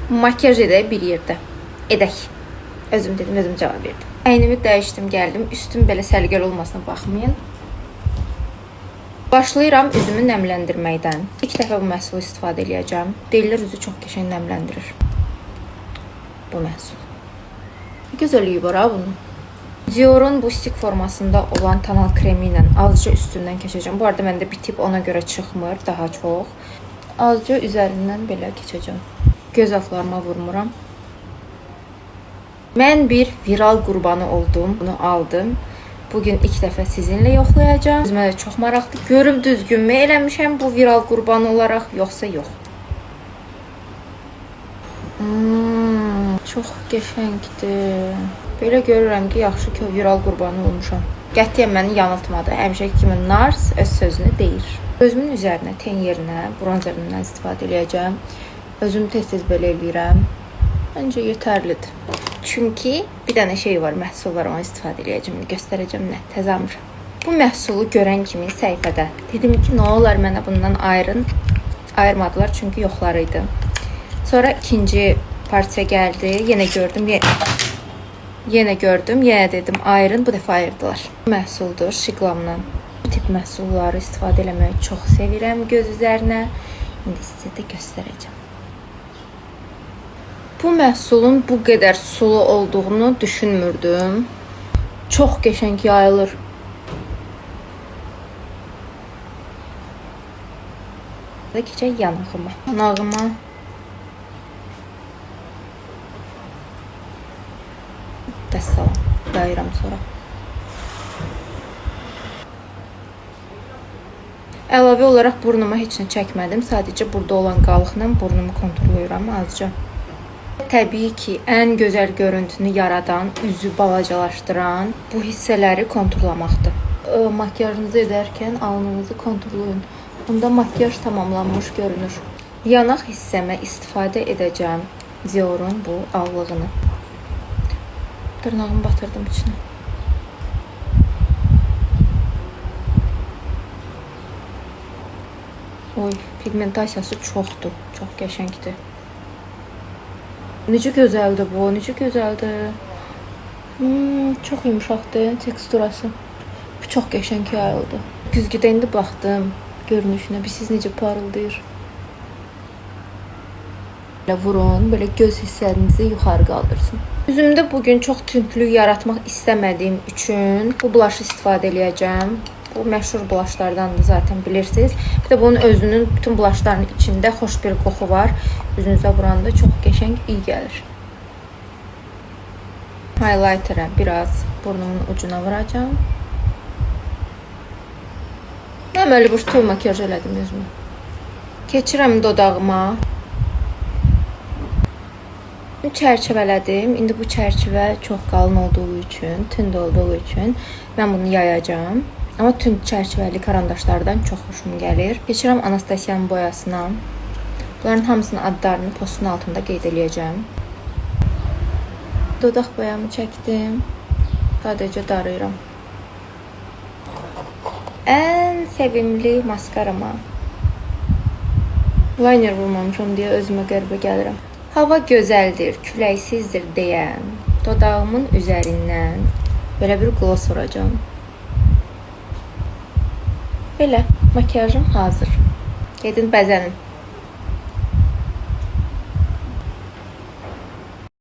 Makyaj edək bir yerdə. Edək. Özüm dedim, özüm cavab verdim. Əynimi dəyişdim, gəldim. Üstüm belə səliqəli olmasına baxmayın. Başlayıram üzümü nəmləndirməkdən. İlk dəfə bu məhsulu istifadə edəcəm. Deyirlər üzü çox qəşəng nəmləndirir. Bu məhsul. Gözəlliyi var ha bunun. Dior'un bu stik formasında olan tonal kremi ilə azca üstündən keçəcəm. Bu arada məndə bitib, ona görə çıxmır daha çox. Azca üzərindən belə keçəcəm. Göz altlarıma vurmuram. Mən bir viral qurbanı oldum. Bunu aldım. Bugün ilk dəfə sizinlə yoxlayacağım. Özümə də çox maraqlı. Görüm düzgünmü eləmişəm bu viral qurbanı olaraq, yoxsa yox. Çox qəşəngdir. Belə görürəm ki, yaxşı ki, viral qurbanı olmuşam. Qətiyyən məni yanıltmadı. Həmişəki kimi Nars öz sözünü deyir. Gözümün üzərinə, ten yerinə, bronzerindən istifadə edəcəm. Özümü tez-tez belə eləyirəm. Məncə yetərlidir. Çünki bir dənə şey var, məhsul var, onu istifadə edəcəm. Göstərəcəm nə, təzə almışam. Bu məhsulu görən kimi səhifədə dedim ki, nə olar mənə bundan ayırın. Ayırmadılar çünki yoxları idi. Sonra ikinci partiya gəldi. Yenə gördüm, yenə dedim ayırın. Bu dəfə ayırdılar. Məhsuldur Şiqlamdan. Bu tip məhsulları istifadə eləməyi çox sevirəm göz üzərinə. İndi sizə də göstərəcəm. Bu məhsulun bu qədər sulu olduğunu düşünmürdüm. Çox qəşəng yayılır. Keçək yanağıma. Yanağıma dəstəlam yayıram sonra. Əlavə olaraq burnuma heç nə çəkmədim. Sadəcə burada olan qalıqla burnumu kontrollayıram azca. Təbii ki, ən gözəl görüntünü yaradan, üzü balacalaşdıran bu hissələri kontrollamaqdır. Makyajınızı edərkən alnınızı kontrollayın. Onda makyaj tamamlanmış görünür. Yanaq hissəmə istifadə edəcəm Dior'un bu allığını. Dırnağımı batırdım içine. Oy, pigmentasiyası çoxdur. Çox qəşəngdir. Necə gözəldir bu, necə gözəldir. Çox yumuşaqdır teksturası. Bu çox qəşəng yayıldı. Güzgüdə indi baxdım görünüşünə. Siz necə parıldayır. Belə vurun, belə göz hisslərinizi yuxarı qaldırsın. Üzümdə bugün çox tünklük yaratmaq istəmədiyim üçün bu blush istifadə edəcəm. Bu məşhur blushlardandır zaten bilirsiniz. Bir də bunun özünün bütün blushların içində xoş bir qoxu var. Üzünüzə vuranda çox qəşəng iyi gəlir. Highlighter'a biraz burnumun ucuna vuracağım. Deməli bu tüm makyaj elədim özümə. Keçirəm dodağıma. Çərçivələdim. İndi bu çərçivə çox qalın olduğu üçün, tünd olduğu üçün mən bunu yayacağım. Amma tünd çərçivəli karandaşlardan çox xoşum gəlir. Keçirəm Anastasiyanın boyasına. Bunların hamısının adlarını postun altında qeyd edəcəm. Dodaq boyamı çəkdim. Sadəcə darayıram. Ən sevimli maskarama. Liner vurmamışam deyə özümə qəribə gəlirəm. Hava gözəldir, küləksizdir deyən dodağımın üzərindən belə bir gloss vuracağım. Belə makyajım hazır. Gedin bəzənin.